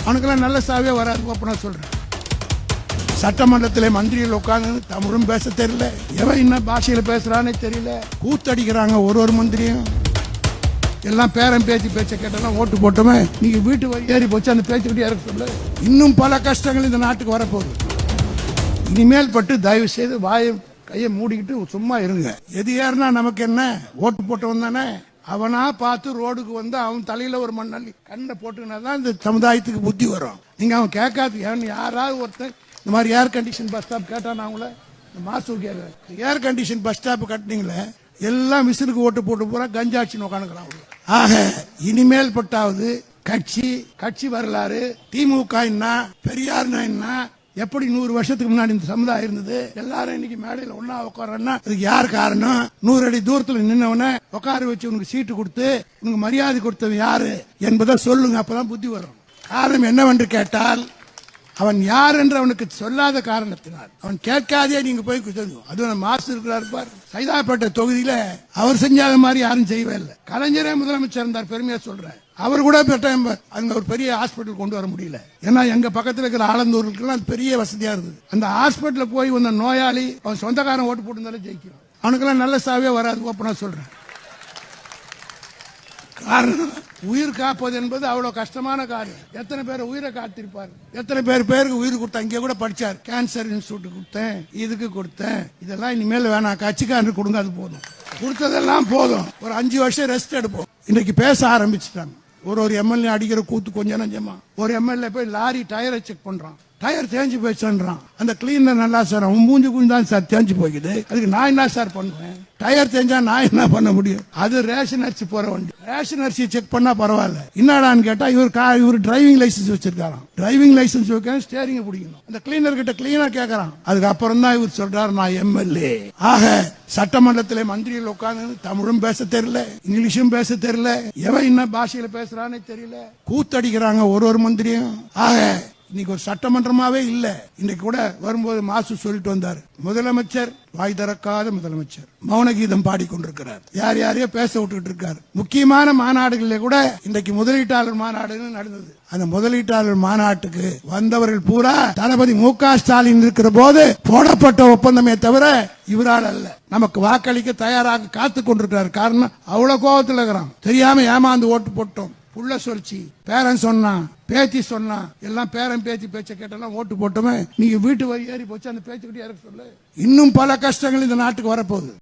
அவனுக்கெல்லாம் நல்ல சாவே வராது. ஓப்பனா சொல்றேன். சட்டமன்றத்திலே மந்திரிகள் உட்கார்ந்து தமிழும் பேச தெரியல, எவன் என்ன பாஷையில பேசுறானே தெரியல, கூத்தடிக்கிறாங்க ஒரு மந்திரியும். எல்லாம் பேரம் பேச்சு பேச்ச கேட்டெல்லாம் ஓட்டு போட்டோமே, நீங்க வீட்டு வரி ஏறி போச்சு அந்த பேச்சுக்கிட்டே இருக்க சொல்ல. இன்னும் பல கஷ்டங்கள் இந்த நாட்டுக்கு வரப்போகுது. இனிமேல் பட்டு தயவு செய்து வாயை கையை மூடிக்கிட்டு சும்மா இருங்க. எது ஏறினா நமக்கு என்ன, ஓட்டு போட்டவன் தானே, அவனா பார்த்து ரோடுக்கு வந்து அவன் தலையில ஒரு மண்ணள்ளி கண்ணை போட்டுக்கினாதான் இந்த சமுதாயத்துக்கு புத்தி வரும். நீங்க அவன் கேட்காது. யாராவது ஒருத்தர் இந்த மாதிரி ஏர் கண்டிஷன் பஸ் ஸ்டாப் கேட்டான், அவங்கள மாசு கேட்க ஏர் கண்டிஷன் பஸ் ஸ்டாப் கட்டினீங்களே, எல்லாம் மிஷினுக்கு ஓட்டு போட்டு போறா கஞ்சாட்சின்னு உட்காந்துக்கிறான். ஆக இனிமேல் பட்டாவது கட்சி வரலாறு, திமுக என்ன, பெரியார் என்ன, எப்படி 100 வருஷத்துக்கு முன்னாடி இந்த சமுதாயம் இருந்தது, எல்லாரும் இன்னைக்கு மேடையில் ஒன்னா உட்காரன்னா அதுக்கு யார் காரணம்? 100 அடி தூரத்தில் நின்னவன உட்கார வச்சு உனக்கு சீட்டு கொடுத்து உனக்கு மரியாதை கொடுத்தவன் யாரு என்பதை சொல்லுங்க. அப்பதான் புத்தி வரும். காரணம் என்னவென்று கேட்டால், அவன் யார் என்று அவனுக்கு சொல்லாத காரணத்தினால் அவன் கேட்காதே நீங்க போய் சொல்லுவோம். அதுவும் மாசு இருக்கிறார் பார், சைதாப்பேட்டை தொகுதியில அவர் செஞ்சாத மாதிரி யாரும் செய்யவே இல்லை. கலைஞரே முதலமைச்சர் இருந்தார், பெருமையா சொல்றேன். அவர் கூட அங்க ஒரு பெரிய ஹாஸ்பிட்டல் கொண்டு வர முடியல. ஏன்னா எங்க பக்கத்தில் இருக்கிற ஆலந்தூருக்குலாம் பெரிய வசதியா இருந்தது. அந்த ஹாஸ்பிட்டல் போய் வந்த நோயாளி அவன் சொந்தக்காரன் ஓட்டு போட்டு இருந்தாலும் ஜெயிக்கும். அவனுக்கெல்லாம் நல்ல சாவே வராது. ஓப்பனா சொல்றேன். காரணம், உயிர் காப்பது என்பது அவ்வளவு கஷ்டமான காரியம். எத்தனை பேர் உயிரை காத்திருப்பார், எத்தனை பேருக்கு உயிர் கொடுத்தா. இங்க கூட படிச்சார், கேன்சர் இன்ஸ்டியூட் கொடுத்தேன், இதுக்கு கொடுத்தேன். இதெல்லாம் இனிமேல் வேணாம், கட்சிக்காரனுக்கு கொடுங்க, அது போதும். கொடுத்ததெல்லாம் போதும். ஒரு 5 வருஷம் ரெஸ்ட் எடுப்போம். இன்னைக்கு பேச ஆரம்பிச்சுட்டாங்க. ஒரு எம்எல்ஏ அடிக்கிற கூத்து கொஞ்சம் நஞ்சமா. ஒரு எம்எல்ஏ போய் லாரி டயரை செக் பண்றான், டயர் தேஞ்சு போயிடுச்சான். அந்த கிளீனர் நல்லா சார், மூஞ்சி தான் சார் தேஞ்சு போய்க்குது, அதுக்கு நான் என்ன சார் பண்ணுவேன்? டயர் தேஞ்சா நான் என்ன பண்ண முடியும்? அது ரேஷன் அரிசி போற வண்டி, ரேஷன் அரிசி செக் பண்ணா பரவாயில்ல. என்னடான்னு கேட்டா இவர் டிரைவிங் லைசன்ஸ் வச்சிருக்காராம். டிரைவிங் லைசன்ஸ் வைக்க ஸ்டேரிங் பிடிக்கணும். அந்த கிளீனர் கிட்ட கிளீனா கேட்கறான். அதுக்கப்புறம் தான் இவர் சொல்றாரு நான் எம்எல்ஏ. ஆக சட்டமன்றத்திலே மந்திரிகள் உட்கார்ந்து தமிழும் பேச தெரியல, இங்கிலீஷும் பேச தெரியல, எவன் என்ன பாஷையில பேசுறானே தெரியல, கூத்தடிக்கிறாங்க ஒரு மந்திரியும். ஆக இன்னைக்கு ஒரு சட்டமன்றமாவே இல்ல. இன்னைக்கு கூட வரும்போது மாசு சொல்லிட்டு வந்தார், முதலமைச்சர் வாய் திறக்காத முதலமைச்சர் மௌன கீதம் பாடிக்கொண்டிருக்கிறார். யாரையோ பேச விட்டுட்டு இருக்காரு. முக்கியமான மாநாடுகளில் கூட இன்றைக்கு முதலீட்டாளர் மாநாடு நடந்தது. அந்த முதலீட்டாளர் மாநாட்டுக்கு வந்தவர்கள் பூரா தளபதி மு.க. ஸ்டாலின் இருக்கிற போது போடப்பட்ட ஒப்பந்தமே தவிர இவரால் அல்ல. நமக்கு வாக்களிக்க தயாராக காத்து கொண்டிருக்கிறார். காரணம், அவ்வளவு கோபத்தில் இருக்கிறான். தெரியாம ஏமாந்து ஓட்டு போட்டோம். புள்ள சொல்லிச்சு, பேரன் சொன்னா, பேத்தி சொன்னா, எல்லாம் பேரன் பேத்தி பேச்ச கேட்டெல்லாம் ஓட்டு போட்டோமே, நீங்க வீட்டு வரி ஏறி போச்சு அந்த பேச்சுக்கிட்டே இருக்க சொல்ல. இன்னும் பல கஷ்டங்கள் இந்த நாட்டுக்கு வரப்போகுது.